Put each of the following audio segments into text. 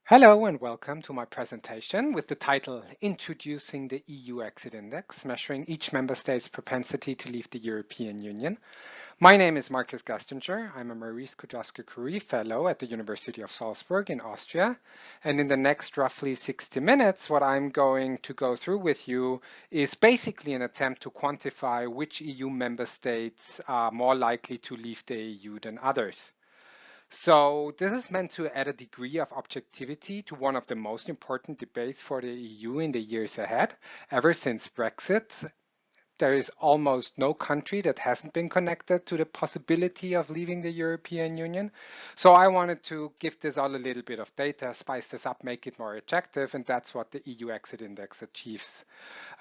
Hello and welcome to my presentation with the title Introducing the EU Exit Index, Measuring Each Member State's Propensity to Leave the European Union. My name is Markus Gastinger. I'm a Marie Skłodowska-Curie Fellow at the University of Salzburg in Austria. And in the next roughly 60 minutes, what I'm going to go through with you is basically an attempt to quantify which EU member states are more likely to leave the EU than others. So this is meant to add a degree of objectivity to one of the most important debates for the EU in the years ahead. Ever since Brexit, there is almost no country that hasn't been connected to the possibility of leaving the European Union. So I wanted to give this all a little bit of data, spice this up, make it more attractive, and that's what the EU Exit Index achieves.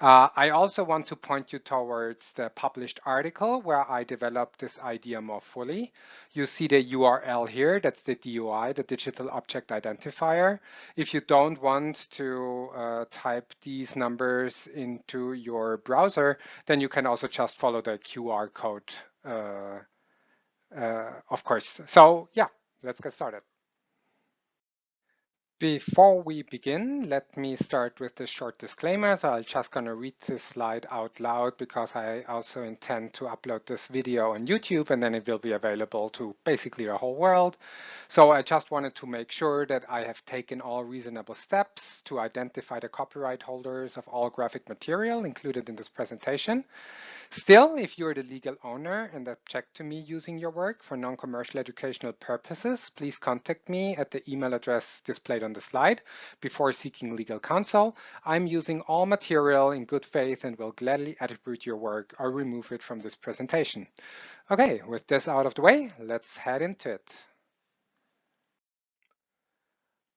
I also want to point you towards the published article where I developed this idea more fully. You see the URL here, that's the DOI, the Digital Object Identifier. If you don't want to type these numbers into your browser, then you can also just follow the QR code, of course. So yeah, let's get started. Before we begin, let me start with the short disclaimer. So I'm just going to read this slide out loud because I also intend to upload this video on YouTube and then it will be available to basically the whole world. So I just wanted to make sure that I have taken all reasonable steps to identify the copyright holders of all graphic material included in this presentation. Still, if you're the legal owner and object to me using your work for non-commercial educational purposes, please contact me at the email address displayed on the slide before seeking legal counsel. I'm using all material in good faith and will gladly attribute your work or remove it from this presentation. Okay, with this out of the way, let's head into it.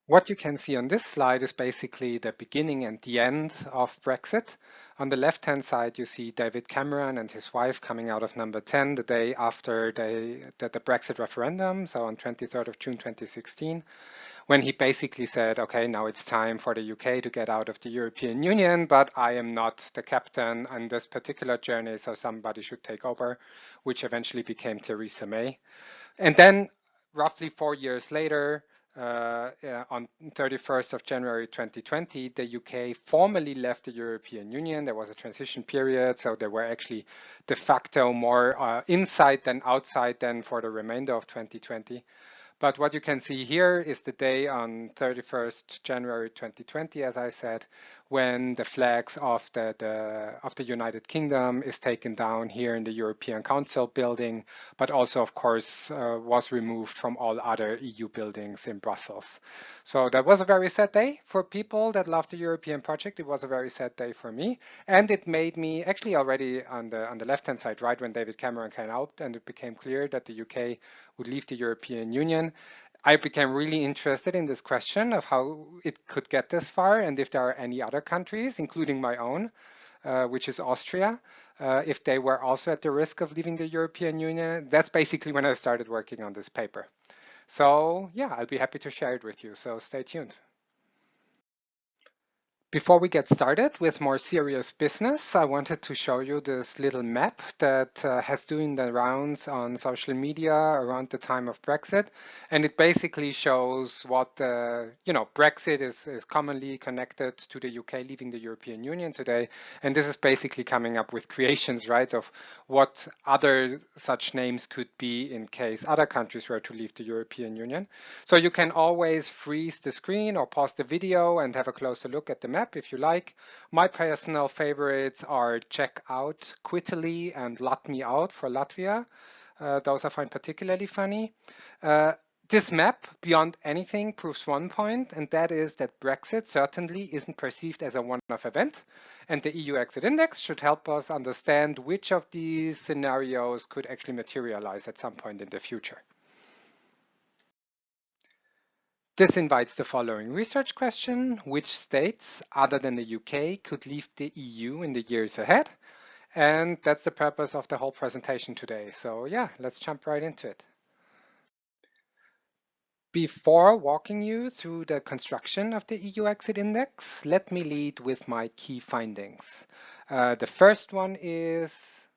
What you can see on this slide is basically the beginning and the end of Brexit. On the left-hand side, you see David Cameron and his wife coming out of number 10 the day after the Brexit referendum, so on 23rd of June 2016, when he basically said, okay, now it's time for the UK to get out of the European Union, but I am not the captain on this particular journey, so somebody should take over, which eventually became Theresa May. And then roughly 4 years later, on 31st of January 2020, the UK formally left the European Union. There was a transition period, so they were actually de facto more inside than outside then for the remainder of 2020. But what you can see here is the day on 31st January 2020, as I said, when the flags of the United Kingdom is taken down here in the European Council building, but also, of course, was removed from all other EU buildings in Brussels. So that was a very sad day for people that love the European project. It was a very sad day for me, and it made me actually already on the left-hand side, right when David Cameron came out, and it became clear that the UK would leave the European Union. I became really interested in this question of how it could get this far and if there are any other countries, including my own, which is Austria, if they were also at the risk of leaving the European Union. That's basically when I started working on this paper. So yeah, I'll be happy to share it with you. So stay tuned. Before we get started with more serious business, I wanted to show you this little map that has doing the rounds on social media around the time of Brexit. And it basically shows what, Brexit is commonly connected to the UK leaving the European Union today. And this is basically coming up with creations, right, of what other such names could be in case other countries were to leave the European Union. So you can always freeze the screen or pause the video and have a closer look at the map if you like. My personal favorites are Check Out, Quittily, and Lat Me Out for Latvia. Those I find particularly funny. This map, beyond anything, proves one point, and that is that Brexit certainly isn't perceived as a one-off event, and the EU Exit Index should help us understand which of these scenarios could actually materialize at some point in the future. This invites the following research question: which states, other than the UK, could leave the EU in the years ahead? And that's the purpose of the whole presentation today. So yeah, let's jump right into it. Before walking you through the construction of the EU Exit Index, let me lead with my key findings. The first one is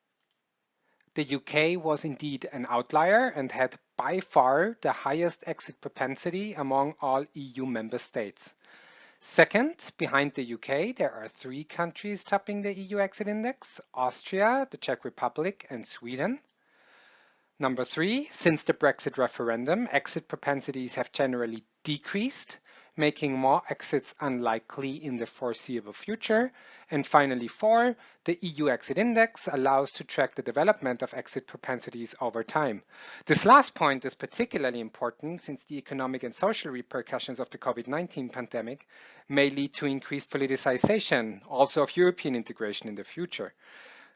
the UK was indeed an outlier and had by far the highest exit propensity among all EU member states. Second, behind the UK, there are three countries topping the EU exit index: Austria, the Czech Republic, and Sweden. Number three, since the Brexit referendum, exit propensities have generally decreased, making more exits unlikely in the foreseeable future. And finally, four, the EU exit index allows to track the development of exit propensities over time. This last point is particularly important since the economic and social repercussions of the COVID-19 pandemic may lead to increased politicization, also of European integration in the future.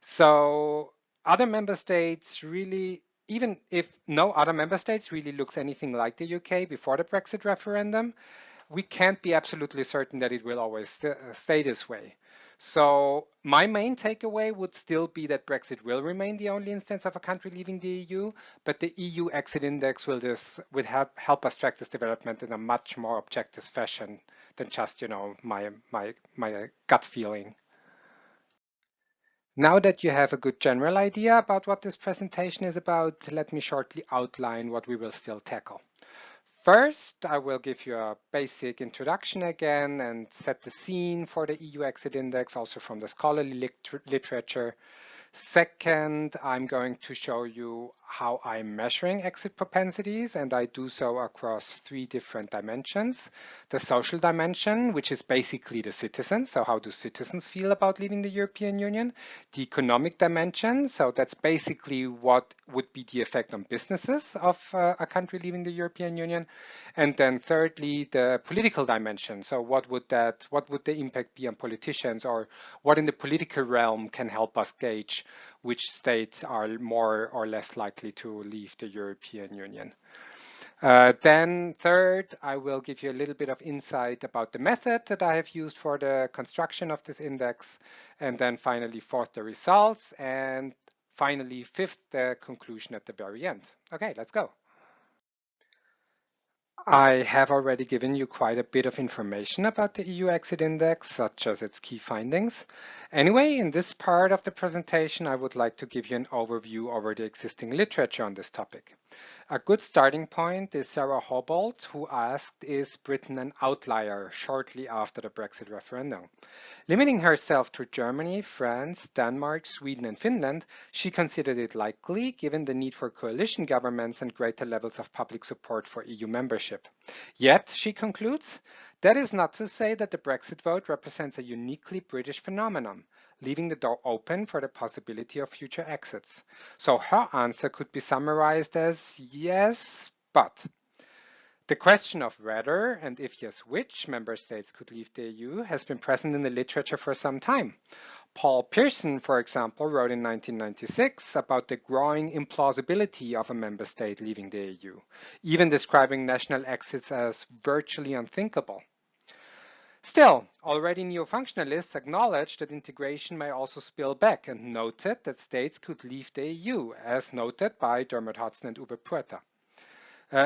So other member states really, even if no other member states really looks anything like the UK before the Brexit referendum, we can't be absolutely certain that it will always stay this way. So my main takeaway would still be that Brexit will remain the only instance of a country leaving the EU, but the EU exit index will help us track this development in a much more objective fashion than just, my gut feeling. Now that you have a good general idea about what this presentation is about, let me shortly outline what we will still tackle. First, I will give you a basic introduction again and set the scene for the EU exit index, also from the scholarly literature. Second, I'm going to show you how I'm measuring exit propensities, and I do so across three different dimensions. The social dimension, which is basically the citizens, so how do citizens feel about leaving the European Union? The economic dimension, so that's basically what would be the effect on businesses of a country leaving the European Union. And then thirdly, the political dimension, so what would the impact be on politicians, or what in the political realm can help us gauge which states are more or less likely to leave the European Union. Then third, I will give you a little bit of insight about the method that I have used for the construction of this index. And then finally, fourth, the results. And finally, fifth, the conclusion at the very end. Okay, let's go. I have already given you quite a bit of information about the EU exit index, such as its key findings. Anyway, in this part of the presentation, I would like to give you an overview over the existing literature on this topic. A good starting point is Sarah Hobolt, who asked, is Britain an outlier shortly after the Brexit referendum? Limiting herself to Germany, France, Denmark, Sweden, and Finland, she considered it likely given the need for coalition governments and greater levels of public support for EU membership. Yet, she concludes, that is not to say that the Brexit vote represents a uniquely British phenomenon, leaving the door open for the possibility of future exits. So her answer could be summarized as yes, but. The question of whether, and if yes, which member states could leave the EU has been present in the literature for some time. Paul Pearson, for example, wrote in 1996 about the growing implausibility of a member state leaving the EU, even describing national exits as virtually unthinkable. Still, already neo-functionalists acknowledged that integration may also spill back and noted that states could leave the EU, as noted by Dermot Hodgson and Uwe Puerta.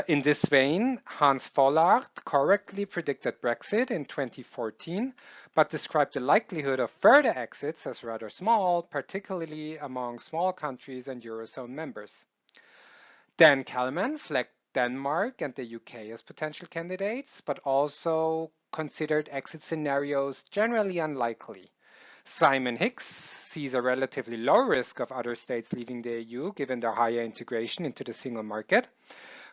In this vein, Hans Vollard correctly predicted Brexit in 2014, but described the likelihood of further exits as rather small, particularly among small countries and Eurozone members. Dan Kalman flagged Denmark and the UK as potential candidates, but also considered exit scenarios generally unlikely. Simon Hicks sees a relatively low risk of other states leaving the EU given their higher integration into the single market.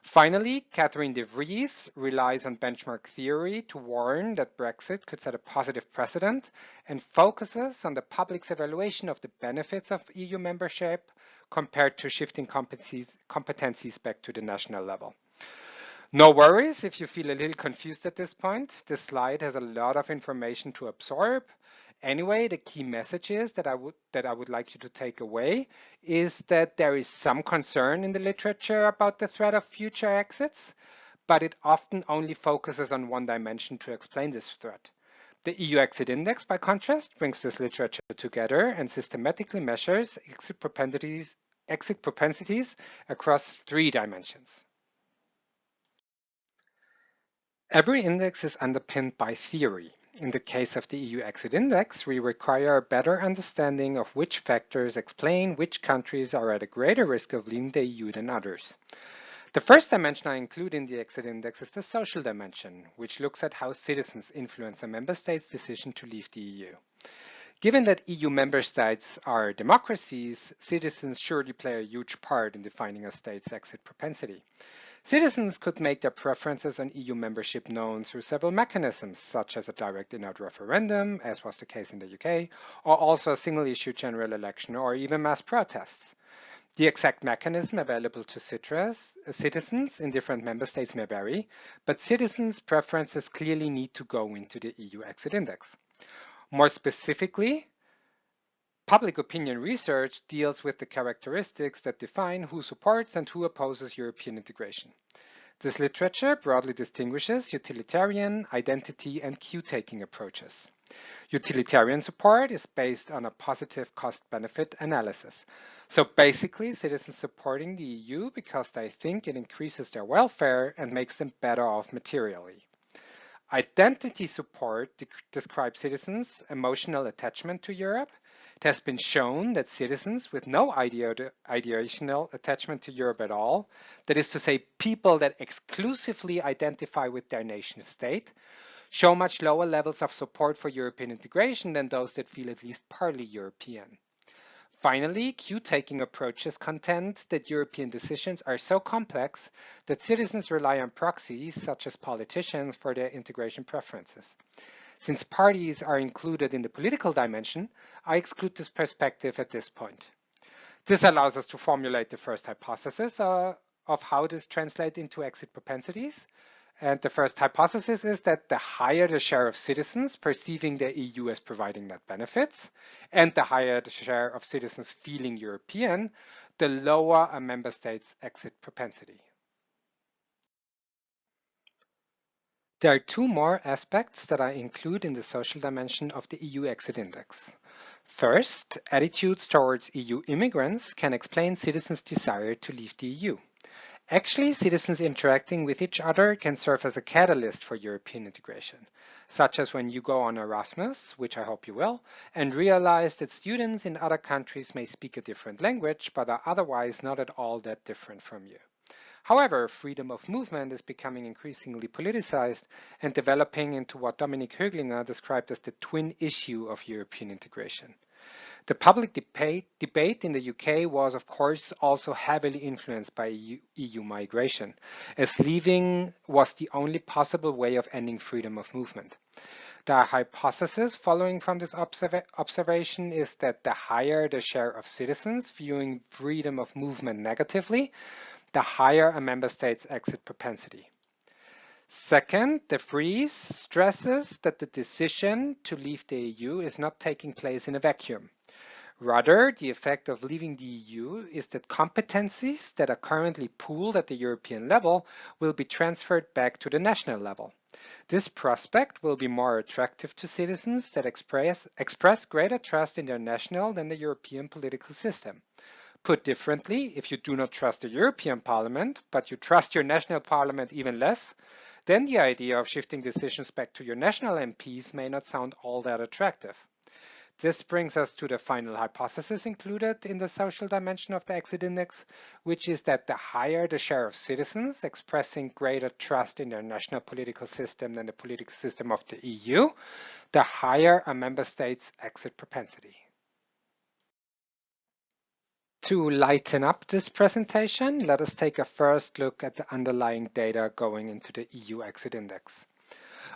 Finally, Catherine de Vries relies on benchmark theory to warn that Brexit could set a positive precedent and focuses on the public's evaluation of the benefits of EU membership compared to shifting competencies back to the national level. No worries if you feel a little confused at this point. This slide has a lot of information to absorb. Anyway, the key messages that I would like you to take away is that there is some concern in the literature about the threat of future exits, but it often only focuses on one dimension to explain this threat. The EU exit index, by contrast, brings this literature together and systematically measures exit propensities across three dimensions. Every index is underpinned by theory. In the case of the EU exit index, we require a better understanding of which factors explain which countries are at a greater risk of leaving the EU than others. The first dimension I include in the exit index is the social dimension, which looks at how citizens influence a member state's decision to leave the EU. Given that EU member states are democracies, citizens surely play a huge part in defining a state's exit propensity. Citizens could make their preferences on EU membership known through several mechanisms, such as a direct in-out referendum, as was the case in the UK, or also a single-issue general election, or even mass protests. The exact mechanism available to citizens in different member states may vary, but citizens' preferences clearly need to go into the EU exit index. More specifically, public opinion research deals with the characteristics that define who supports and who opposes European integration. This literature broadly distinguishes utilitarian, identity, and cue-taking approaches. Utilitarian support is based on a positive cost-benefit analysis. So basically, citizens supporting the EU because they think it increases their welfare and makes them better off materially. Identity support describes citizens' emotional attachment to Europe. It has been shown that citizens with no ideational attachment to Europe at all, that is to say, people that exclusively identify with their nation state, show much lower levels of support for European integration than those that feel at least partly European. Finally, cue-taking approaches contend that European decisions are so complex that citizens rely on proxies, such as politicians, for their integration preferences. Since parties are included in the political dimension, I exclude this perspective at this point. This allows us to formulate the first hypothesis of how this translates into exit propensities. And the first hypothesis is that the higher the share of citizens perceiving the EU as providing net benefits, and the higher the share of citizens feeling European, the lower a member state's exit propensity. There are two more aspects that I include in the social dimension of the EU exit index. First, attitudes towards EU immigrants can explain citizens' desire to leave the EU. Actually, citizens interacting with each other can serve as a catalyst for European integration, such as when you go on Erasmus, which I hope you will, and realize that students in other countries may speak a different language, but are otherwise not at all that different from you. However, freedom of movement is becoming increasingly politicized and developing into what Dominik Höglinger described as the twin issue of European integration. The public debate in the UK was, of course, also heavily influenced by EU migration, as leaving was the only possible way of ending freedom of movement. The hypothesis following from this observation is that the higher the share of citizens viewing freedom of movement negatively, the higher a member state's exit propensity. Second, the freeze stresses that the decision to leave the EU is not taking place in a vacuum. Rather, the effect of leaving the EU is that competencies that are currently pooled at the European level will be transferred back to the national level. This prospect will be more attractive to citizens that express greater trust in their national than the European political system. Put differently, if you do not trust the European Parliament, but you trust your national parliament even less, then the idea of shifting decisions back to your national MPs may not sound all that attractive. This brings us to the final hypothesis included in the social dimension of the exit index, which is that the higher the share of citizens expressing greater trust in their national political system than the political system of the EU, the higher a member state's exit propensity. To lighten up this presentation, let us take a first look at the underlying data going into the EU exit index.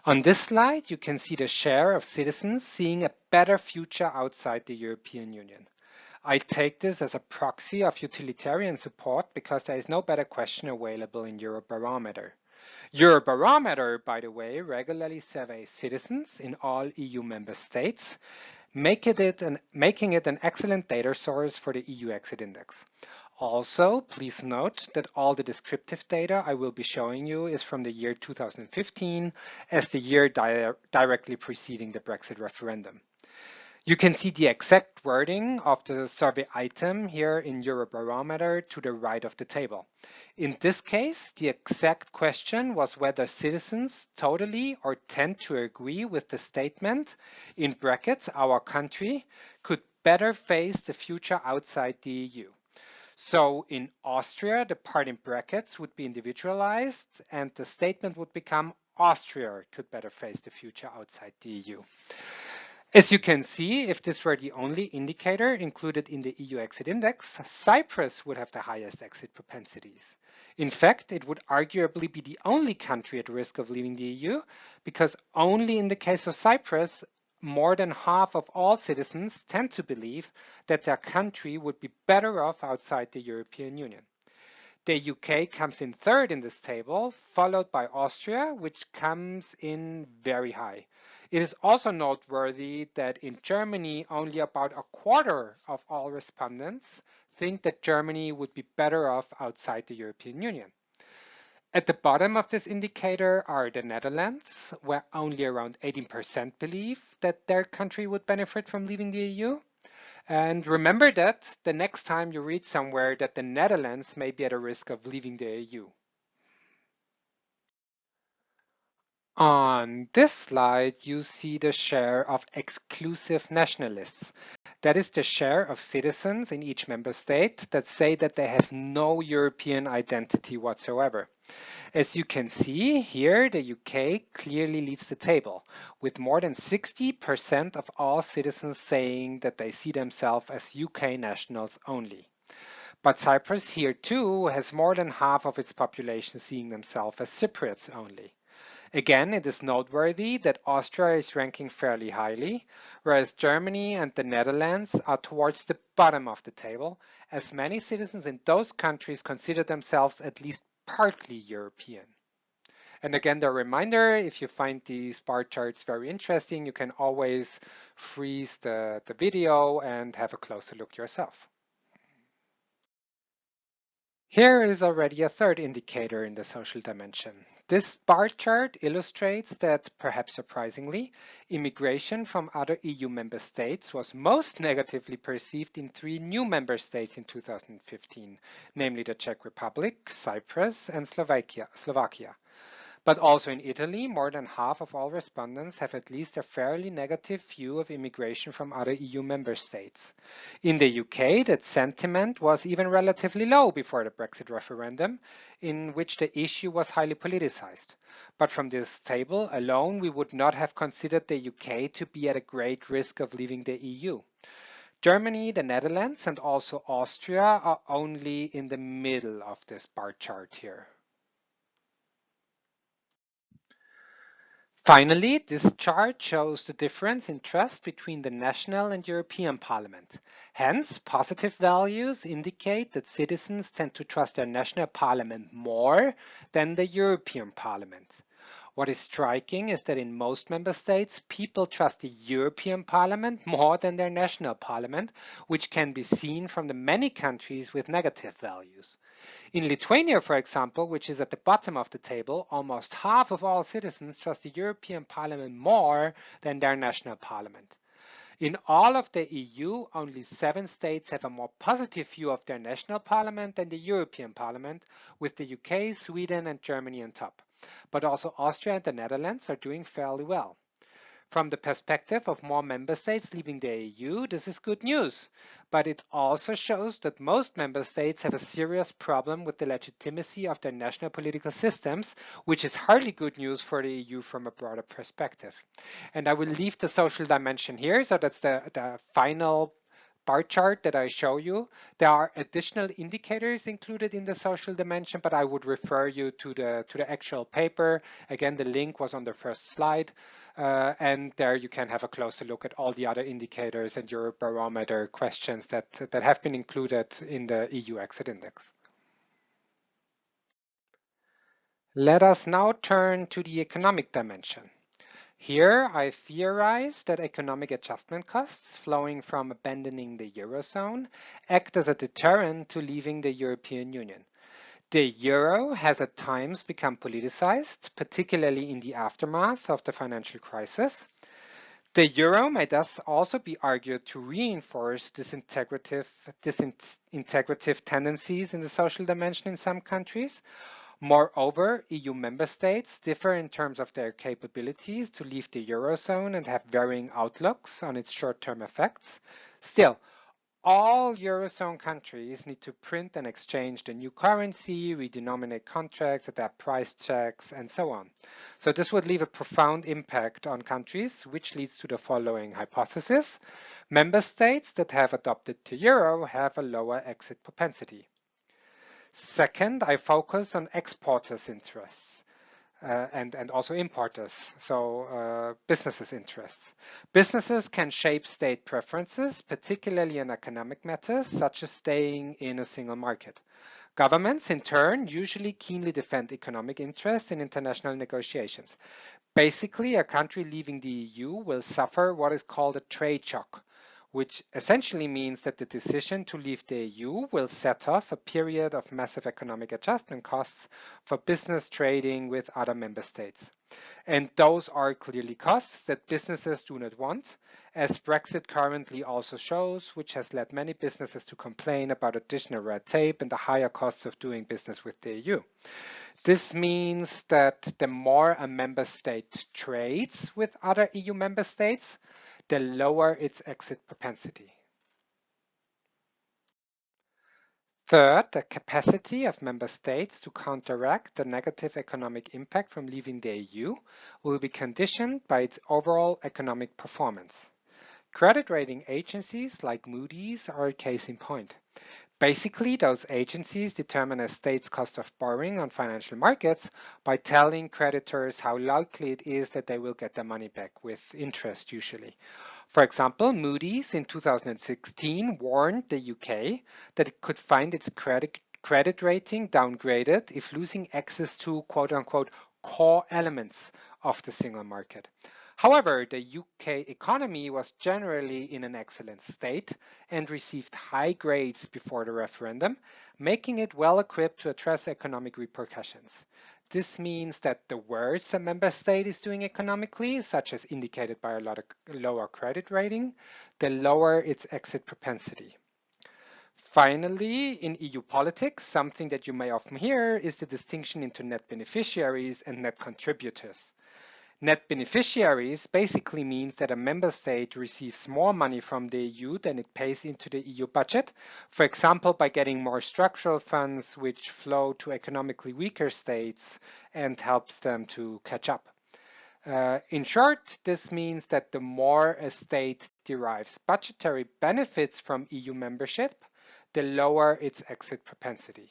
On this slide, you can see the share of citizens seeing a better future outside the European Union. I take this as a proxy of utilitarian support because there is no better question available in Eurobarometer. Eurobarometer, by the way, regularly surveys citizens in all EU member states, making it an excellent data source for the EU exit index. Also, please note that all the descriptive data I will be showing you is from the year 2015 as the year directly preceding the Brexit referendum. You can see the exact wording of the survey item here in Eurobarometer to the right of the table. In this case, the exact question was whether citizens totally or tend to agree with the statement, in brackets, our country could better face the future outside the EU. So in Austria, the part in brackets would be individualized and the statement would become Austria could better face the future outside the EU. As you can see, if this were the only indicator included in the EU exit index, Cyprus would have the highest exit propensities. In fact, it would arguably be the only country at risk of leaving the EU, because only in the case of Cyprus, more than half of all citizens tend to believe that their country would be better off outside the European Union. The UK comes in third in this table, followed by Austria, which comes in very high. It is also noteworthy that in Germany, only about a quarter of all respondents think that Germany would be better off outside the European Union. At the bottom of this indicator are the Netherlands, where only around 18% believe that their country would benefit from leaving the EU. And remember that the next time you read somewhere that the Netherlands may be at a risk of leaving the EU. On this slide, you see the share of exclusive nationalists. That is the share of citizens in each member state that say that they have no European identity whatsoever. As you can see here, the UK clearly leads the table, with more than 60% of all citizens saying that they see themselves as UK nationals only. But Cyprus here too has more than half of its population seeing themselves as Cypriots only. Again, it is noteworthy that Austria is ranking fairly highly, whereas Germany and the Netherlands are towards the bottom of the table, as many citizens in those countries consider themselves at least partly European. And again, the reminder, if you find these bar charts very interesting, you can always freeze the video and have a closer look yourself. Here is already a third indicator in the social dimension. This bar chart illustrates that, perhaps surprisingly, immigration from other EU member states was most negatively perceived in 3 new member states in 2015, namely the Czech Republic, Cyprus, and Slovakia. But also in Italy, more than half of all respondents have at least a fairly negative view of immigration from other EU member states. In the UK, that sentiment was even relatively low before the Brexit referendum, in which the issue was highly politicized. But from this table alone, we would not have considered the UK to be at a great risk of leaving the EU. Germany, the Netherlands, and also Austria are only in the middle of this bar chart here. Finally, this chart shows the difference in trust between the national and European Parliament. Hence, positive values indicate that citizens tend to trust their national parliament more than the European Parliament. What is striking is that in most member states, people trust the European Parliament more than their national parliament, which can be seen from the many countries with negative values. In Lithuania, for example, which is at the bottom of the table, almost half of all citizens trust the European Parliament more than their national parliament. In all of the EU, only 7 states have a more positive view of their national parliament than the European Parliament, with the UK, Sweden, and Germany on top. But also Austria and the Netherlands are doing fairly well. From the perspective of more member states leaving the EU, this is good news, but it also shows that most member states have a serious problem with the legitimacy of their national political systems, which is hardly good news for the EU from a broader perspective. And I will leave the social dimension here, so that's the final bar chart that I show you. There are additional indicators included in the social dimension, but I would refer you to the actual paper. Again, the link was on the first slide, and there you can have a closer look at all the other indicators and Eurobarometer questions that have been included in the EU exit index. Let us now turn to the economic dimension. Here, I theorize that economic adjustment costs flowing from abandoning the Eurozone act as a deterrent to leaving the European Union. The euro has at times become politicized, particularly in the aftermath of the financial crisis. The euro may thus also be argued to reinforce disintegrative tendencies in the social dimension in some countries. Moreover, EU member states differ in terms of their capabilities to leave the eurozone and have varying outlooks on its short-term effects. Still, all Eurozone countries need to print and exchange the new currency, redenominate contracts, adapt price checks, and so on. So this would leave a profound impact on countries, which leads to the following hypothesis. Member states that have adopted the euro have a lower exit propensity. Second, I focus on exporters' interests. And also importers, so businesses' interests. Businesses can shape state preferences, particularly in economic matters, such as staying in a single market. Governments, in turn, usually keenly defend economic interests in international negotiations. Basically, a country leaving the EU will suffer what is called a trade shock, which essentially means that the decision to leave the EU will set off a period of massive economic adjustment costs for business trading with other member states. And those are clearly costs that businesses do not want, as Brexit currently also shows, which has led many businesses to complain about additional red tape and the higher costs of doing business with the EU. This means that the more a member state trades with other EU member states, the lower its exit propensity. Third, the capacity of member states to counteract the negative economic impact from leaving the EU will be conditioned by its overall economic performance. Credit rating agencies like Moody's are a case in point. Basically, those agencies determine a state's cost of borrowing on financial markets by telling creditors how likely it is that they will get their money back, with interest usually. For example, Moody's in 2016 warned the UK that it could find its credit rating downgraded if losing access to quote-unquote core elements of the single market. However, the UK economy was generally in an excellent state and received high grades before the referendum, making it well equipped to address economic repercussions. This means that the worse a member state is doing economically, such as indicated by a lower credit rating, the lower its exit propensity. Finally, in EU politics, something that you may often hear is the distinction into net beneficiaries and net contributors. Net beneficiaries basically means that a member state receives more money from the EU than it pays into the EU budget, for example, by getting more structural funds which flow to economically weaker states and helps them to catch up. In short, this means that the more a state derives budgetary benefits from EU membership, the lower its exit propensity.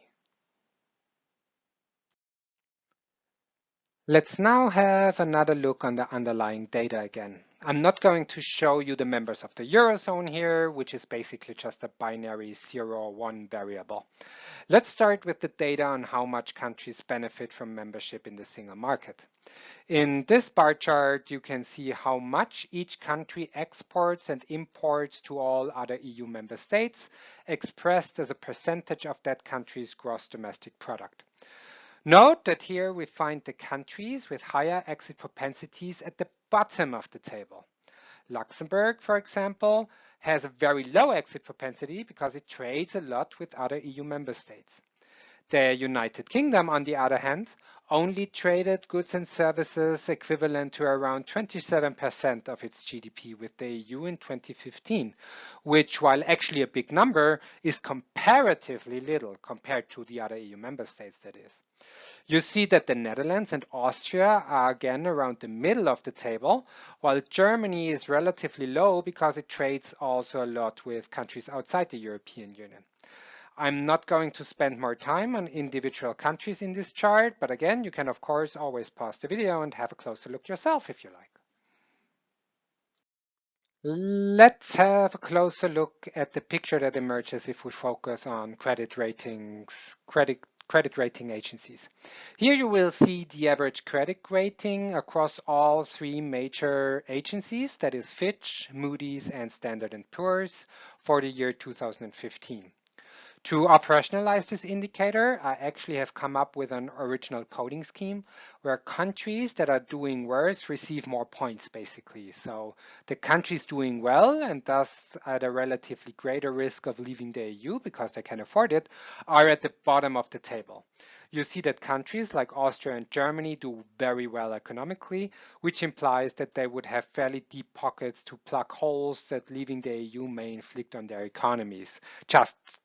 Let's now have another look on the underlying data again. I'm not going to show you the members of the Eurozone here, which is basically just a binary 0 or 1 variable. Let's start with the data on how much countries benefit from membership in the single market. In this bar chart, you can see how much each country exports and imports to all other EU member states, expressed as a percentage of that country's gross domestic product. Note that here we find the countries with higher exit propensities at the bottom of the table. Luxembourg, for example, has a very low exit propensity because it trades a lot with other EU member states. The United Kingdom, on the other hand, only traded goods and services equivalent to around 27% of its GDP with the EU in 2015, which, while actually a big number, is comparatively little compared to the other EU member states, that is. You see that the Netherlands and Austria are again around the middle of the table, while Germany is relatively low because it trades also a lot with countries outside the European Union. I'm not going to spend more time on individual countries in this chart, but again, you can of course always pause the video and have a closer look yourself if you like. Let's have a closer look at the picture that emerges if we focus on credit rating agencies. Here you will see the average credit rating across all three major agencies, that is Fitch, Moody's, and Standard & Poor's for the year 2015. To operationalize this indicator, I actually have come up with an original coding scheme where countries that are doing worse receive more points, basically. So the countries doing well and thus at a relatively greater risk of leaving the EU because they can afford it are at the bottom of the table. You see that countries like Austria and Germany do very well economically, which implies that they would have fairly deep pockets to plug holes that leaving the EU may inflict on their economies. Just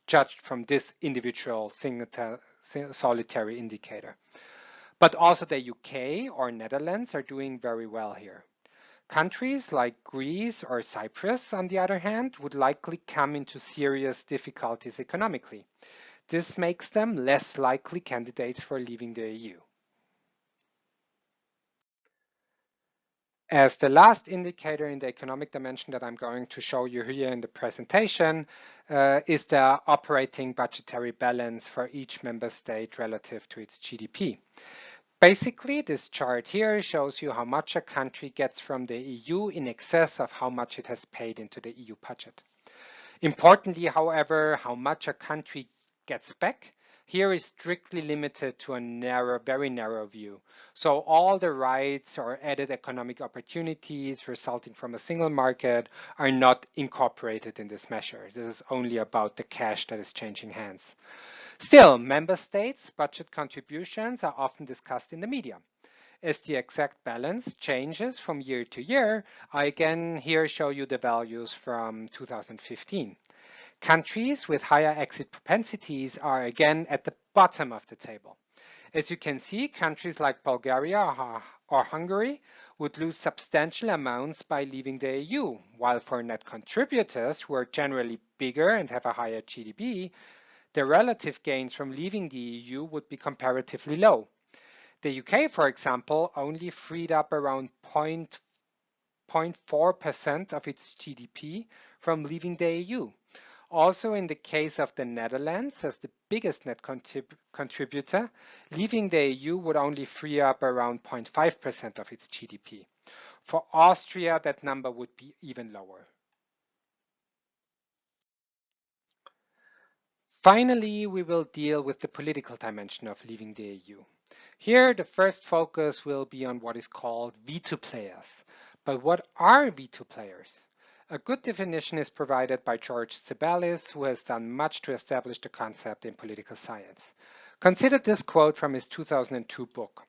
judged from this individual solitary indicator. But also the UK or Netherlands are doing very well here. Countries like Greece or Cyprus, on the other hand, would likely come into serious difficulties economically. This makes them less likely candidates for leaving the EU. As the last indicator in the economic dimension that I'm going to show you here in the presentation is the operating budgetary balance for each member state relative to its GDP. Basically, this chart here shows you how much a country gets from the EU in excess of how much it has paid into the EU budget. Importantly, however, how much a country gets back here is strictly limited to a very narrow view. So all the rights or added economic opportunities resulting from a single market are not incorporated in this measure. This is only about the cash that is changing hands. Still, member states' budget contributions are often discussed in the media. As the exact balance changes from year to year, I again here show you the values from 2015. Countries with higher exit propensities are again at the bottom of the table. As you can see, countries like Bulgaria or Hungary would lose substantial amounts by leaving the EU, while for net contributors who are generally bigger and have a higher GDP, the relative gains from leaving the EU would be comparatively low. The UK, for example, only freed up around 0.4% of its GDP from leaving the EU. Also, in the case of the Netherlands, as the biggest net contributor, leaving the EU would only free up around 0.5% of its GDP. For Austria, that number would be even lower. Finally, we will deal with the political dimension of leaving the EU. Here, the first focus will be on what is called veto players. But what are veto players? A good definition is provided by George Zeballis, who has done much to establish the concept in political science. Consider this quote from his 2002 book.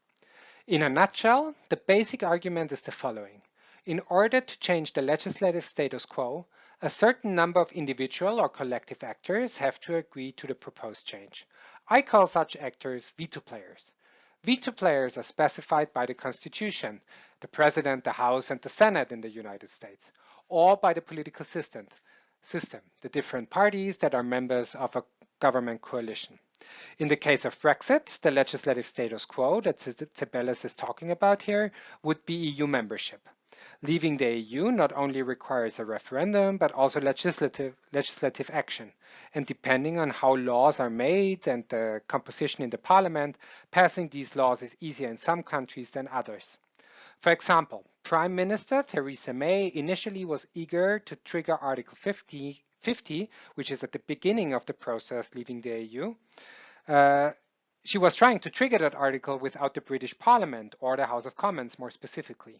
In a nutshell, the basic argument is the following. In order to change the legislative status quo, a certain number of individual or collective actors have to agree to the proposed change. I call such actors veto players. Veto players are specified by the Constitution, the President, the House, and the Senate in the United States, or by the political system, the different parties that are members of a government coalition. In the case of Brexit, the legislative status quo that Zeballis is talking about here would be EU membership. Leaving the EU not only requires a referendum, but also legislative action. And depending on how laws are made and the composition in the parliament, passing these laws is easier in some countries than others. For example, Prime Minister Theresa May initially was eager to trigger Article 50, which is at the beginning of the process leaving the EU. She was trying to trigger that article without the British Parliament or the House of Commons more specifically.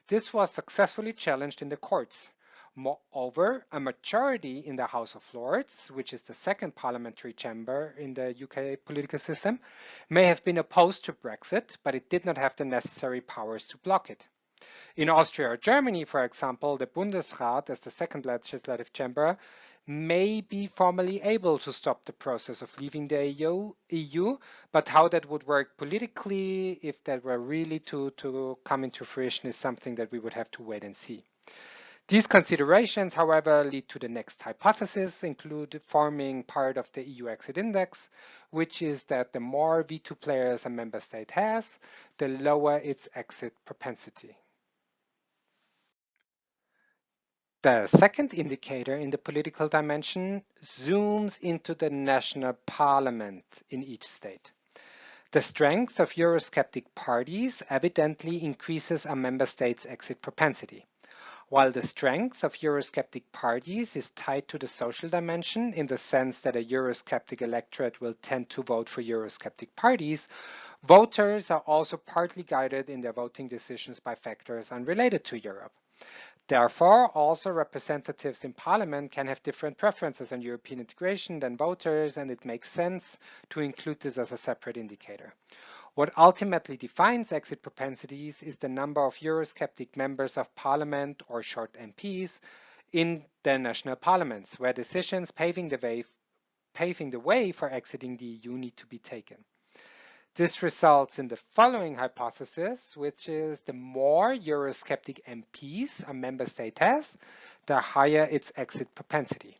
This was successfully challenged in the courts. Moreover, a majority in the House of Lords, which is the second parliamentary chamber in the UK political system, may have been opposed to Brexit, but it did not have the necessary powers to block it. In Austria or Germany, for example, the Bundesrat, as the second legislative chamber, may be formally able to stop the process of leaving the EU, but how that would work politically, if that were really to come into fruition, is something that we would have to wait and see. These considerations, however, lead to the next hypothesis, include forming part of the EU exit index, which is that the more veto players a member state has, the lower its exit propensity. The second indicator in the political dimension zooms into the national parliament in each state. The strength of Eurosceptic parties evidently increases a member state's exit propensity. While the strength of Eurosceptic parties is tied to the social dimension in the sense that a Eurosceptic electorate will tend to vote for Eurosceptic parties, voters are also partly guided in their voting decisions by factors unrelated to Europe. Therefore, also representatives in parliament can have different preferences on European integration than voters, and it makes sense to include this as a separate indicator. What ultimately defines exit propensities is the number of Eurosceptic members of parliament, or short MPs, in their national parliaments, where decisions paving the way for exiting the EU need to be taken. This results in the following hypothesis, which is the more Eurosceptic MPs a member state has, the higher its exit propensity.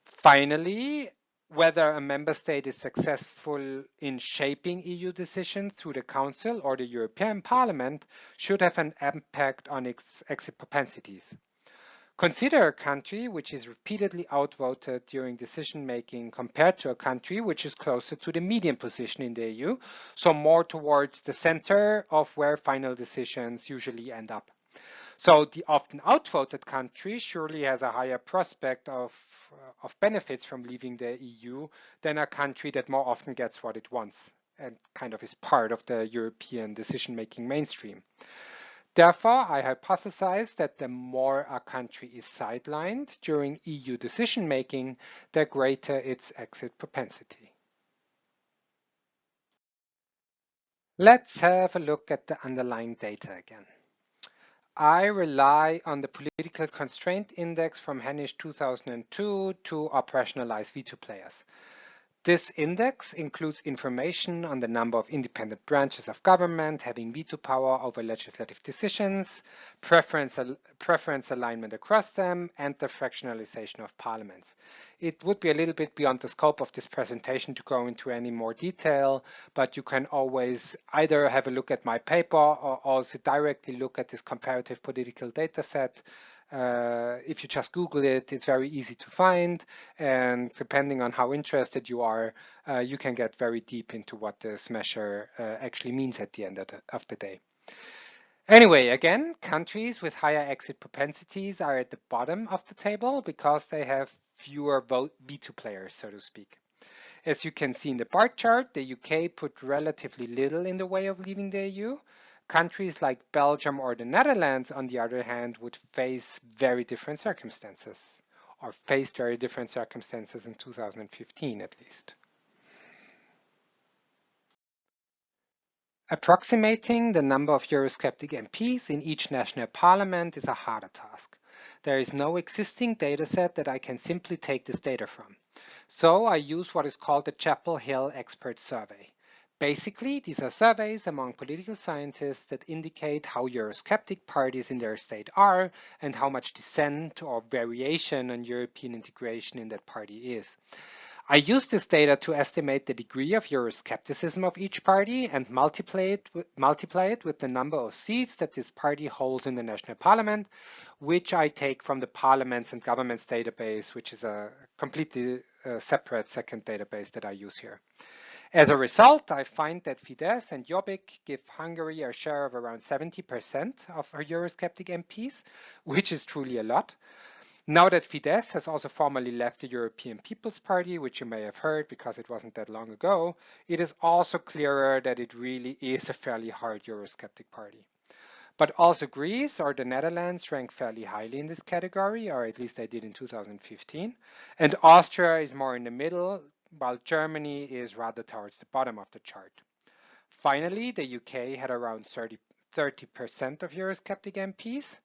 Finally, whether a member state is successful in shaping EU decisions through the Council or the European Parliament should have an impact on its exit propensities. Consider a country which is repeatedly outvoted during decision-making compared to a country which is closer to the median position in the EU, so more towards the center of where final decisions usually end up. So the often outvoted country surely has a higher prospect of benefits from leaving the EU than a country that more often gets what it wants and kind of is part of the European decision-making mainstream. Therefore, I hypothesize that the more a country is sidelined during EU decision-making, the greater its exit propensity. Let's have a look at the underlying data again. I rely on the political constraint index from Hennish 2002 to operationalize veto players. This index includes information on the number of independent branches of government having veto power over legislative decisions, preference alignment across them, and the fractionalization of parliaments. It would be a little bit beyond the scope of this presentation to go into any more detail, but you can always either have a look at my paper or also directly look at this comparative political data set. If you just Google it, it's very easy to find. And depending on how interested you are, you can get very deep into what this measure actually means at the end of the day. Anyway, again, countries with higher exit propensities are at the bottom of the table because they have fewer veto players, so to speak. As you can see in the bar chart, the UK put relatively little in the way of leaving the EU. Countries like Belgium or the Netherlands, on the other hand, would face very different circumstances, or faced very different circumstances in 2015 at least. Approximating the number of Eurosceptic MPs in each national parliament is a harder task. There is no existing dataset that I can simply take this data from. So I use what is called the Chapel Hill Expert Survey. Basically, these are surveys among political scientists that indicate how Eurosceptic parties in their state are and how much dissent or variation on European integration in that party is. I use this data to estimate the degree of Euroscepticism of each party and multiply it with the number of seats that this party holds in the national parliament, which I take from the Parliaments and Governments database, which is a completely separate second database that I use here. As a result, I find that Fidesz and Jobbik give Hungary a share of around 70% of her Eurosceptic MPs, which is truly a lot. Now that Fidesz has also formally left the European People's Party, which you may have heard because it wasn't that long ago, it is also clearer that it really is a fairly hard Eurosceptic party. But also Greece or the Netherlands rank fairly highly in this category, or at least they did in 2015. And Austria is more in the middle, while Germany is rather towards the bottom of the chart. Finally, the UK had around 30% of Eurosceptic MPs.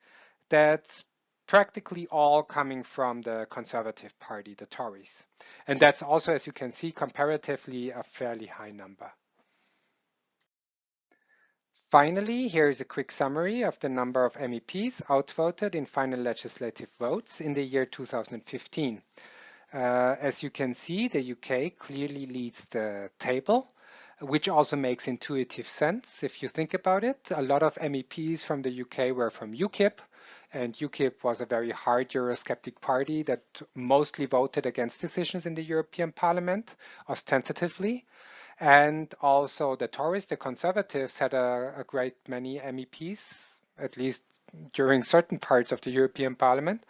That's practically all coming from the Conservative Party, the Tories. And that's also, as you can see, comparatively a fairly high number. Finally, here is a quick summary of the number of MEPs outvoted in final legislative votes in the year 2015. As you can see, the UK clearly leads the table, which also makes intuitive sense if you think about it. A lot of MEPs from the UK were from UKIP, and UKIP was a very hard Eurosceptic party that mostly voted against decisions in the European Parliament, ostentatively. And also the Tories, the Conservatives, had a great many MEPs, at least during certain parts of the European Parliament.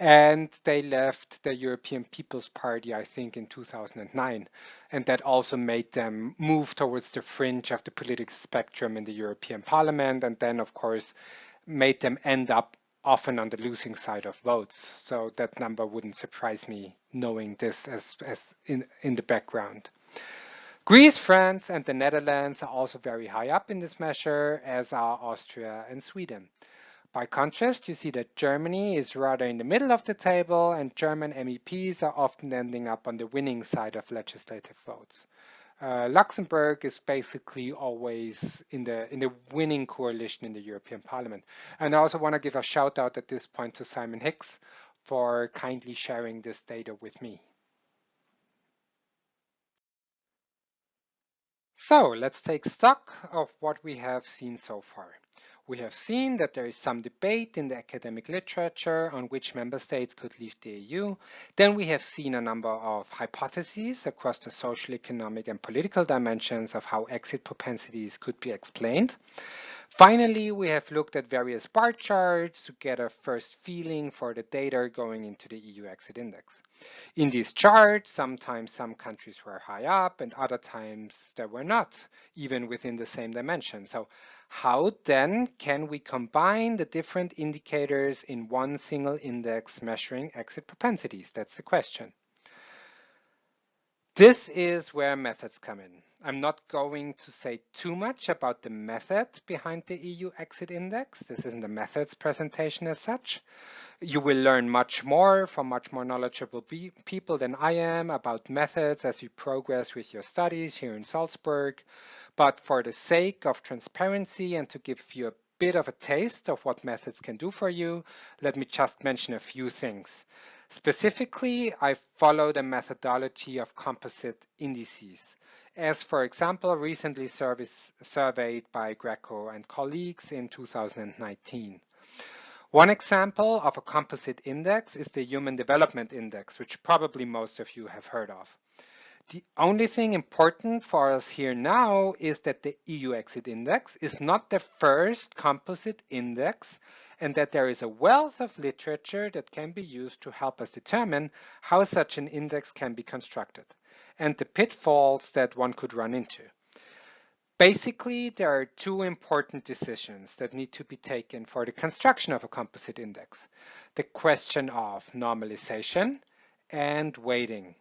And they left the European People's Party, I think, in 2009. And that also made them move towards the fringe of the political spectrum in the European Parliament. And then, of course, made them end up often on the losing side of votes. So that number wouldn't surprise me knowing this as in the background. Greece, France, and the Netherlands are also very high up in this measure, as are Austria and Sweden. By contrast, you see that Germany is rather in the middle of the table, and German MEPs are often ending up on the winning side of legislative votes. Luxembourg is basically always in the winning coalition in the European Parliament. And I also want to give a shout out at this point to Simon Hicks for kindly sharing this data with me. So let's take stock of what we have seen so far. We have seen that there is some debate in the academic literature on which member states could leave the EU. Then we have seen a number of hypotheses across the social, economic, and political dimensions of how exit propensities could be explained. Finally, we have looked at various bar charts to get a first feeling for the data going into the EU exit index. In these charts, sometimes some countries were high up and other times they were not, even within the same dimension. So how then can we combine the different indicators in one single index measuring exit propensities? That's the question. This is where methods come in. I'm not going to say too much about the method behind the EU exit index. This isn't a methods presentation as such. You will learn much more from much more knowledgeable people than I am about methods as you progress with your studies here in Salzburg. But for the sake of transparency and to give you a bit of a taste of what methods can do for you, let me just mention a few things. Specifically, I follow the methodology of composite indices, as for example, recently surveyed by Greco and colleagues in 2019. One example of a composite index is the Human Development Index, which probably most of you have heard of. The only thing important for us here now is that the EU exit index is not the first composite index and that there is a wealth of literature that can be used to help us determine how such an index can be constructed and the pitfalls that one could run into. Basically, there are two important decisions that need to be taken for the construction of a composite index: the question of normalization and weighting.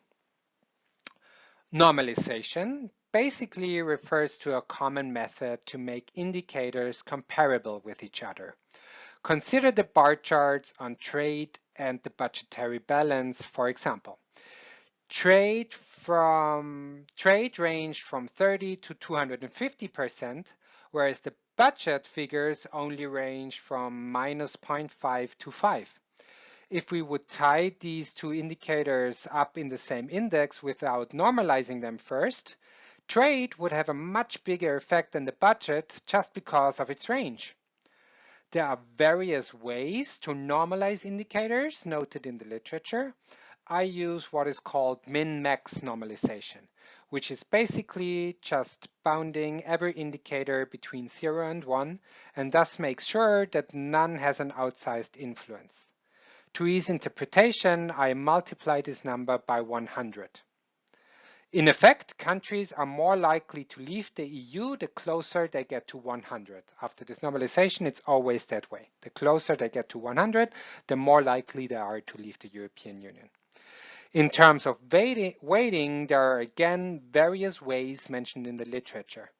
Normalization basically refers to a common method to make indicators comparable with each other. Consider the bar charts on trade and the budgetary balance, for example. Trade ranged from 30 to 250%, whereas the budget figures only range from minus 0.5 to 5. If we would tie these two indicators up in the same index without normalizing them first, trade would have a much bigger effect than the budget just because of its range. There are various ways to normalize indicators noted in the literature. I use what is called min-max normalization, which is basically just bounding every indicator between 0 and 1 and thus makes sure that none has an outsized influence. To ease interpretation, I multiply this number by 100. In effect, countries are more likely to leave the EU the closer they get to 100. After this normalization, it's always that way. The closer they get to 100, the more likely they are to leave the European Union. In terms of weighting, there are again various ways mentioned in the literature.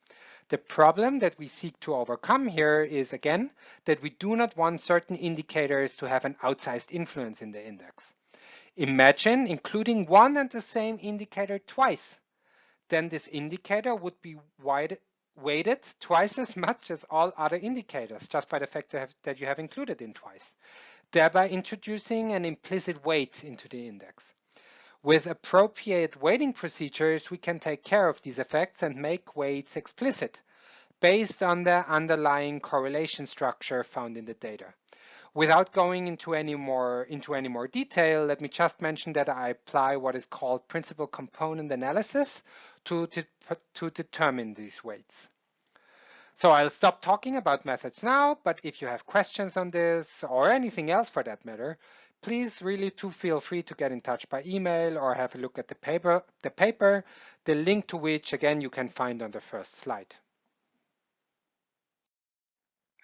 The problem that we seek to overcome here is, again, that we do not want certain indicators to have an outsized influence in the index. Imagine including one and the same indicator twice. Then this indicator would be weighted twice as much as all other indicators, just by the fact that you have included it twice, thereby introducing an implicit weight into the index. With appropriate weighting procedures, we can take care of these effects and make weights explicit, based on the underlying correlation structure found in the data. Without going into any more detail, let me just mention that I apply what is called principal component analysis to determine these weights. So I'll stop talking about methods now, but if you have questions on this or anything else for that matter, please really do feel free to get in touch by email or have a look at the paper, the link to which again you can find on the first slide.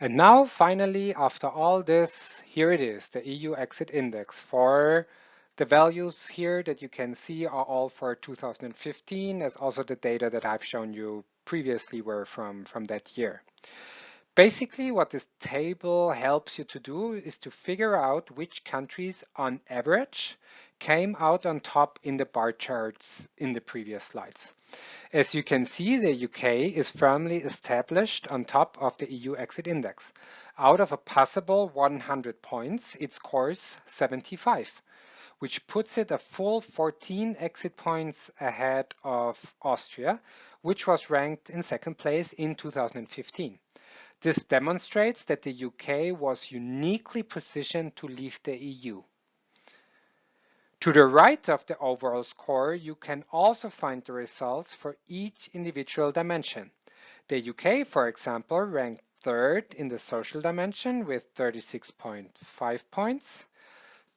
And now finally, after all this, here it is, the EU exit index. For the values here that you can see are all for 2015, as also the data that I've shown you previously were from that year. Basically, what this table helps you to do is to figure out which countries on average came out on top in the bar charts in the previous slides. As you can see, the UK is firmly established on top of the EU exit index. Out of a possible 100 points, it scores 75, which puts it a full 14 exit points ahead of Austria, which was ranked in second place in 2015. This demonstrates that the UK was uniquely positioned to leave the EU. To the right of the overall score, you can also find the results for each individual dimension. The UK, for example, ranked third in the social dimension with 36.5 points,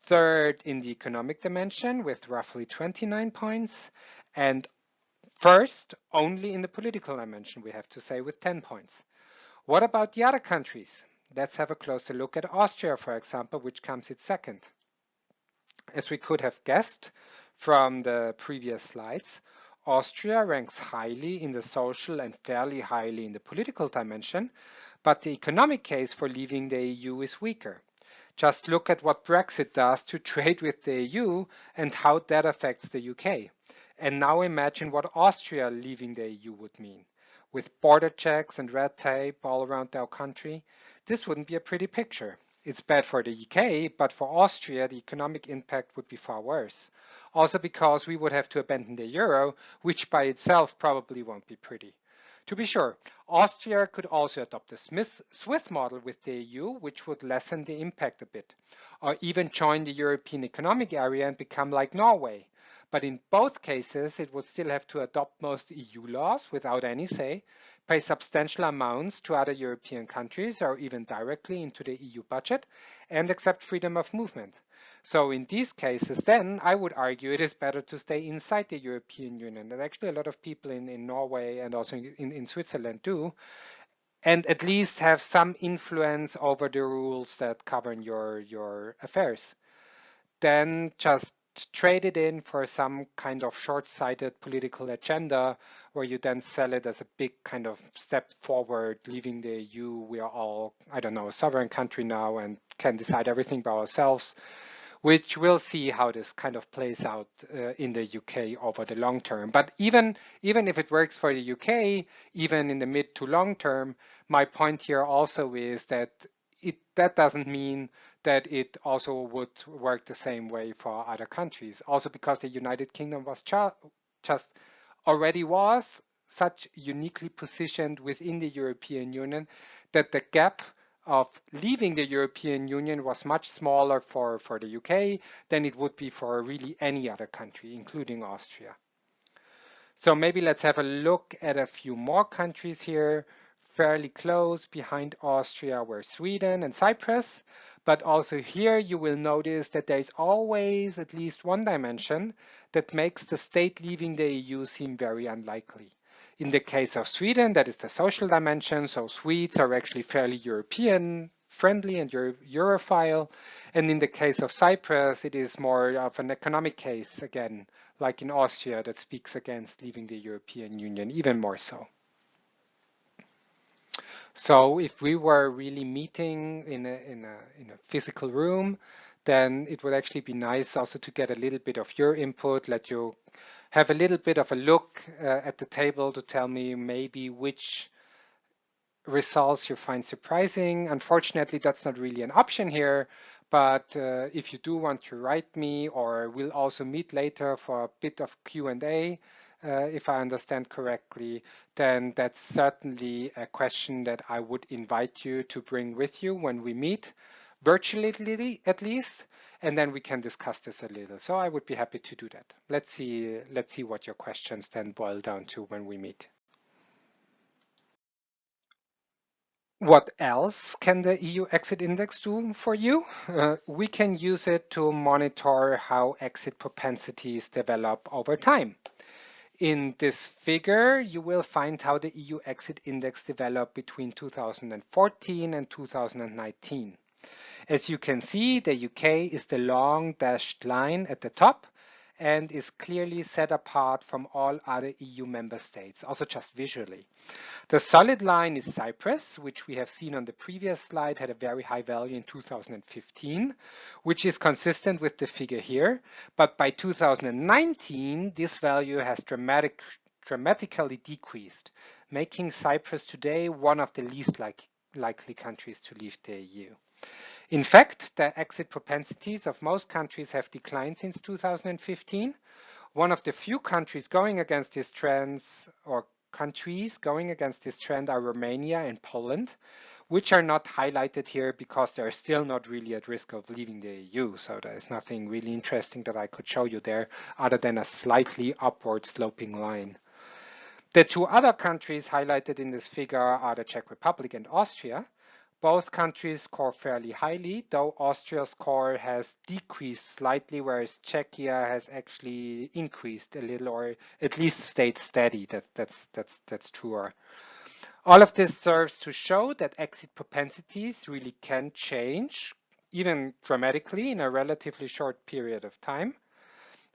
third in the economic dimension with roughly 29 points, and first only in the political dimension, we have to say, with 10 points. What about the other countries? Let's have a closer look at Austria, for example, which comes in second. As we could have guessed from the previous slides, Austria ranks highly in the social and fairly highly in the political dimension, but the economic case for leaving the EU is weaker. Just look at what Brexit does to trade with the EU and how that affects the UK. And now imagine what Austria leaving the EU would mean. With border checks and red tape all around our country, this wouldn't be a pretty picture. It's bad for the UK, but for Austria, the economic impact would be far worse. Also because we would have to abandon the euro, which by itself probably won't be pretty. To be sure, Austria could also adopt the Swiss model with the EU, which would lessen the impact a bit, or even join the European Economic Area and become like Norway. But in both cases, it would still have to adopt most EU laws without any say, pay substantial amounts to other European countries or even directly into the EU budget, and accept freedom of movement. So in these cases, then I would argue it is better to stay inside the European Union. And actually a lot of people in Norway and also in Switzerland do, and at least have some influence over the rules that govern your affairs. Then just trade it in for some kind of short-sighted political agenda where you then sell it as a big kind of step forward, leaving the EU. We are all, I don't know, a sovereign country now and can decide everything by ourselves, which we'll see how this kind of plays out in the UK over the long term. But even if it works for the UK, even in the mid to long term, my point here also is that that doesn't mean that it also would work the same way for other countries. Also because the United Kingdom was just already was such uniquely positioned within the European Union that the gap of leaving the European Union was much smaller for the UK than it would be for really any other country, including Austria. So maybe let's have a look at a few more countries here. Fairly close behind Austria were Sweden and Cyprus, but also here you will notice that there's always at least one dimension that makes the state leaving the EU seem very unlikely. In the case of Sweden, that is the social dimension, so Swedes are actually fairly European friendly and Europhile. And in the case of Cyprus, it is more of an economic case, again, like in Austria, that speaks against leaving the European Union, even more so. So if we were really meeting in a physical room, then it would actually be nice also to get a little bit of your input, let you have a little bit of a look at the table to tell me maybe which results you find surprising. Unfortunately, that's not really an option here, but if you do want to write me, or we'll also meet later for a bit of Q&A, if I understand correctly, then that's certainly a question that I would invite you to bring with you when we meet, virtually at least, and then we can discuss this a little. So I would be happy to do that. Let's see what your questions then boil down to when we meet. What else can the EU exit index do for you? We can use it to monitor how exit propensities develop over time. In this figure, you will find how the EU exit index developed between 2014 and 2019. As you can see, the UK is the long dashed line at the top and is clearly set apart from all other EU member states, also just visually. The solid line is Cyprus, which we have seen on the previous slide had a very high value in 2015, which is consistent with the figure here. But by 2019, this value has dramatically decreased, making Cyprus today one of the least likely countries to leave the EU. In fact, the exit propensities of most countries have declined since 2015. One of the few countries going against this trends or countries going against this trend are Romania and Poland, which are not highlighted here because they're still not really at risk of leaving the EU. So there's nothing really interesting that I could show you there other than a slightly upward sloping line. The two other countries highlighted in this figure are the Czech Republic and Austria. Both countries score fairly highly, though Austria's score has decreased slightly, whereas Czechia has actually increased a little, or at least stayed steady. That's truer. All of this serves to show that exit propensities really can change, even dramatically, in a relatively short period of time.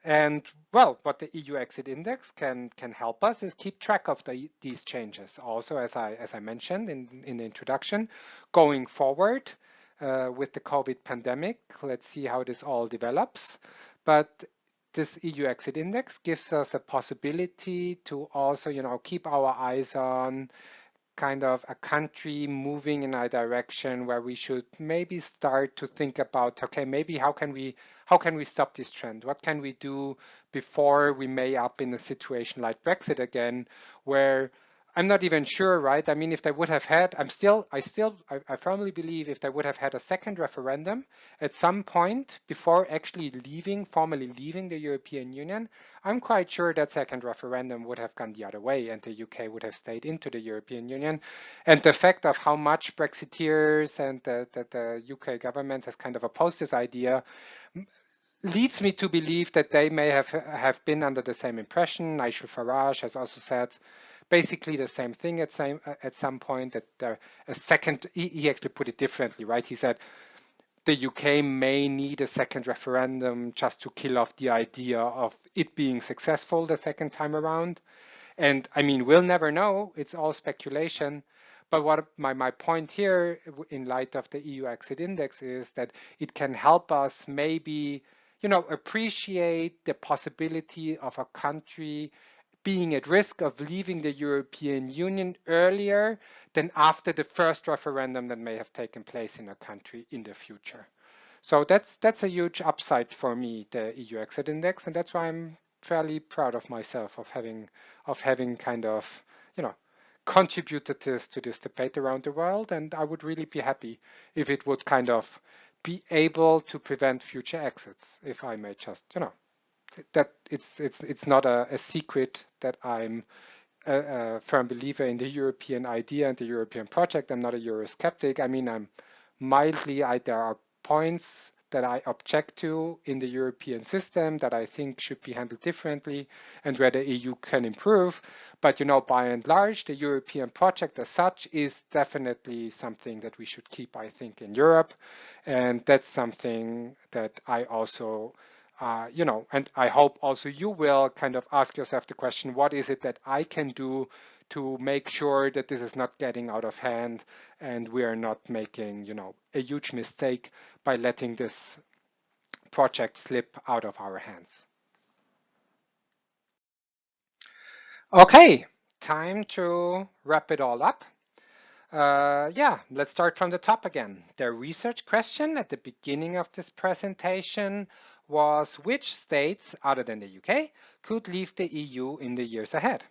And well, what the EU exit index can help us is keep track of these changes. Also, as I mentioned in the introduction, going forward with the COVID pandemic, let's see how this all develops. But this EU exit index gives us a possibility to also, keep our eyes on kind of a country moving in a direction where we should maybe start to think about, okay, maybe how can we stop this trend? What can we do before we may up in a situation like Brexit again, where I'm not even sure, right? I mean, if they would have had, I firmly believe if they would have had a second referendum at some point before actually formally leaving the European Union, I'm quite sure that second referendum would have gone the other way and the UK would have stayed into the European Union. And the fact of how much Brexiteers and the UK government has kind of opposed this idea leads me to believe that they may have been under the same impression. Nigel Farage has also said basically the same thing at some point, that he actually put it differently, right? He said the UK may need a second referendum just to kill off the idea of it being successful the second time around. And I mean, we'll never know. It's all speculation. But what my point here in light of the EU exit index is that it can help us maybe, appreciate the possibility of a country being at risk of leaving the European Union earlier than after the first referendum that may have taken place in a country in the future. So that's a huge upside for me, the EU exit index, and that's why I'm fairly proud of myself of having kind of, contributed to this debate around the world. And I would really be happy if it would kind of be able to prevent future exits, if I may just, that it's not a secret that I'm a firm believer in the European idea and the European project. I'm not a Eurosceptic. I mean, I'm mildly, there are points that I object to in the European system that I think should be handled differently and where the EU can improve. But, by and large, the European project as such is definitely something that we should keep, I think, in Europe. And that's something that I also and I hope also you will kind of ask yourself the question, what is it that I can do to make sure that this is not getting out of hand and we are not making, a huge mistake by letting this project slip out of our hands. Okay, time to wrap it all up. Let's start from the top again. The research question at the beginning of this presentation was which states, other than the UK, could leave the EU in the years ahead?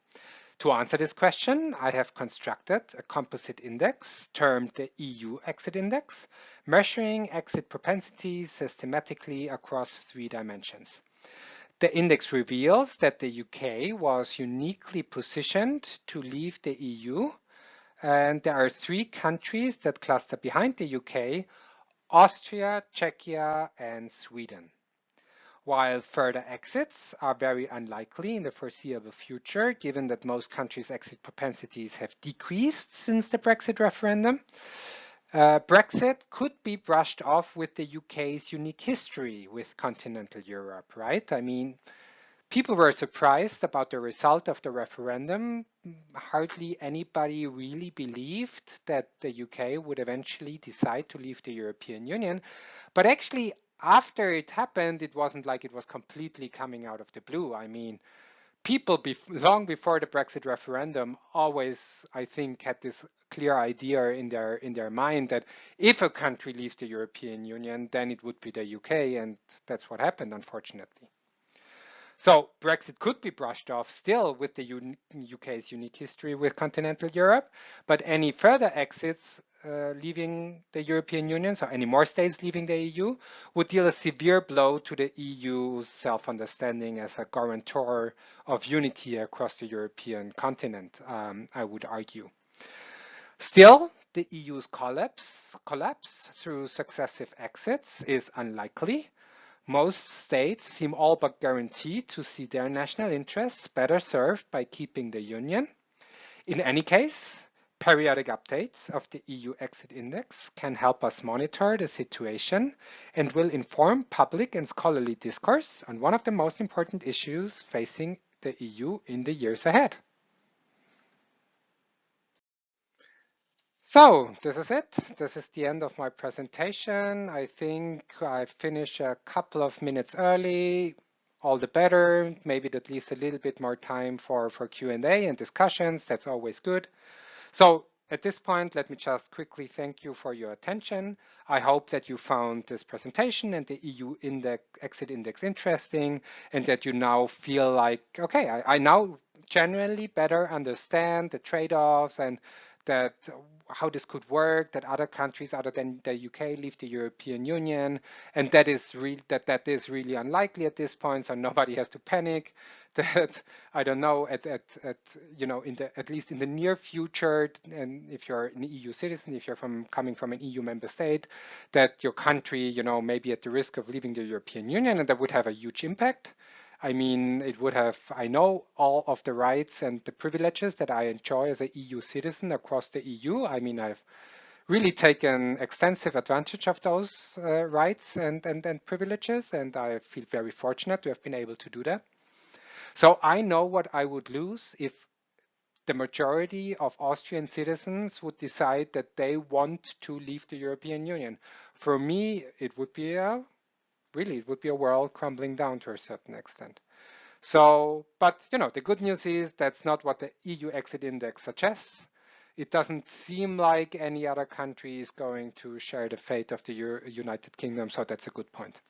To answer this question, I have constructed a composite index termed the EU exit index, measuring exit propensities systematically across 3 dimensions. The index reveals that the UK was uniquely positioned to leave the EU And there are 3 countries that cluster behind the UK: Austria, Czechia, and Sweden. While further exits are very unlikely in the foreseeable future, given that most countries' exit propensities have decreased since the Brexit referendum, Brexit could be brushed off with the UK's unique history with continental Europe, right? I mean, people were surprised about the result of the referendum. Hardly anybody really believed that the UK would eventually decide to leave the European Union. But actually, after it happened, it wasn't like it was completely coming out of the blue. I mean, people long before the Brexit referendum always, I think, had this clear idea in their mind that if a country leaves the European Union, then it would be the UK, and that's what happened, unfortunately. So Brexit could be brushed off still with the UK's unique history with continental Europe, but any further exits leaving the European Union, so any more states leaving the EU, would deal a severe blow to the EU's self-understanding as a guarantor of unity across the European continent, I would argue. Still, the EU's collapse through successive exits is unlikely. Most states seem all but guaranteed to see their national interests better served by keeping the Union. In any case, periodic updates of the EU exit index can help us monitor the situation and will inform public and scholarly discourse on one of the most important issues facing the EU in the years ahead. So this is it. This is the end of my presentation. I think I finished a couple of minutes early. All the better. Maybe that leaves a little bit more time for Q&A and discussions. That's always good. So at this point, let me just quickly thank you for your attention. I hope that you found this presentation and the EU exit index interesting, and that you now feel like, okay, I now genuinely better understand the trade-offs and that how this could work, that other countries other than the UK leave the European Union, and that is really unlikely at this point, so nobody has to panic. That I don't know at least in the near future, and if you're an EU citizen, if you're coming from an EU member state, that your country may be at the risk of leaving the European Union, and that would have a huge impact. I mean, it would have, I know all of the rights and the privileges that I enjoy as an EU citizen across the EU. I mean, I've really taken extensive advantage of those rights and privileges, and I feel very fortunate to have been able to do that. So I know what I would lose if the majority of Austrian citizens would decide that they want to leave the European Union. For me, it would be a world crumbling down to a certain extent. So, but the good news is that's not what the EU exit index suggests. It doesn't seem like any other country is going to share the fate of the United Kingdom, so that's a good point.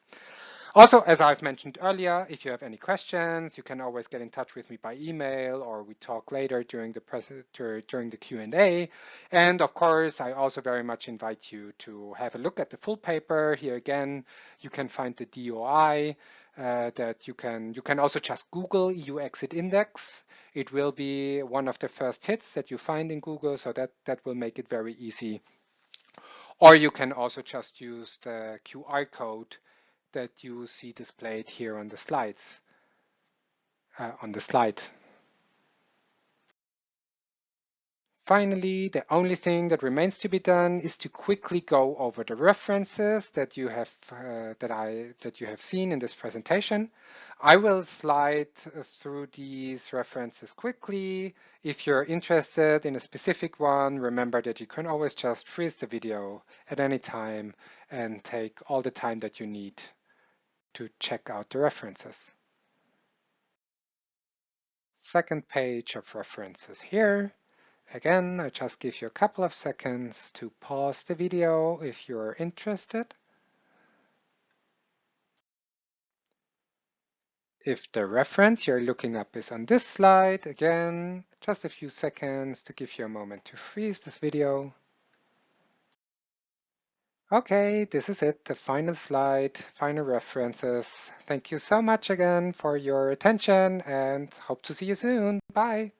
Also, as I've mentioned earlier, if you have any questions, you can always get in touch with me by email, or we talk later during the Q&A. And of course, I also very much invite you to have a look at the full paper. Here again, you can find the DOI that you can also just Google EU exit index. It will be one of the first hits that you find in Google, so that will make it very easy. Or you can also just use the QR code that you see displayed here on the slides, on the slide. Finally, the only thing that remains to be done is to quickly go over the references that you have seen in this presentation. I will slide through these references quickly. If you're interested in a specific one, remember that you can always just freeze the video at any time and take all the time that you need to check out the references. Second page of references here. Again, I just give you a couple of seconds to pause the video if you're interested. If the reference you're looking up is on this slide, again, just a few seconds to give you a moment to freeze this video. Okay, this is it, the final slide, final references. Thank you so much again for your attention and hope to see you soon. Bye.